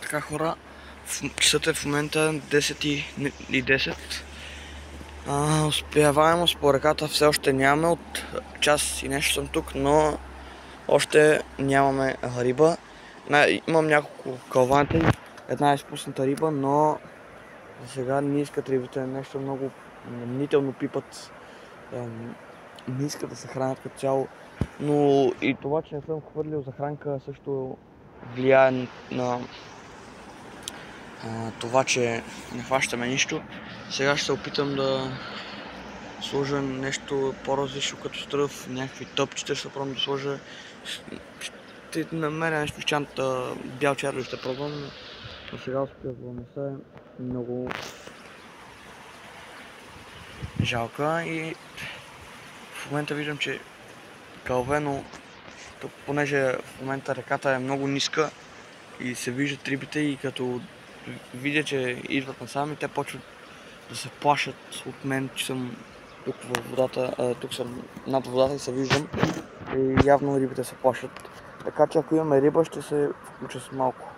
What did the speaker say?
Така хора, часът е в момента 10:10. Успяваемост по реката все още нямаме, от час и нещо съм тук, но още нямаме риба. Имам няколко калванта и една изпусната риба, но за сега не искат рибите, нещо много мнително пипат, не искат да се хранят като цяло, но и това, че не съм хвърлил захранка, също влияе на това, че не хващаме нищо. Сега ще се опитам да сложа нещо по-различно като стръв, някакви топчета ще пробвам да сложа. Ще намеря нещо в чантата, бял чарли ще пробвам, но сега успяваемостта е много жалка и в момента виждам, че калвено, понеже в момента реката е много ниска и се виждат рибите и като видя, че идват насам и те почват да се плашат от мен, че съм тук във водата, тук съм над водата и се виждам и явно рибите се плашат. Така че ако имаме риба, ще се включа с малко.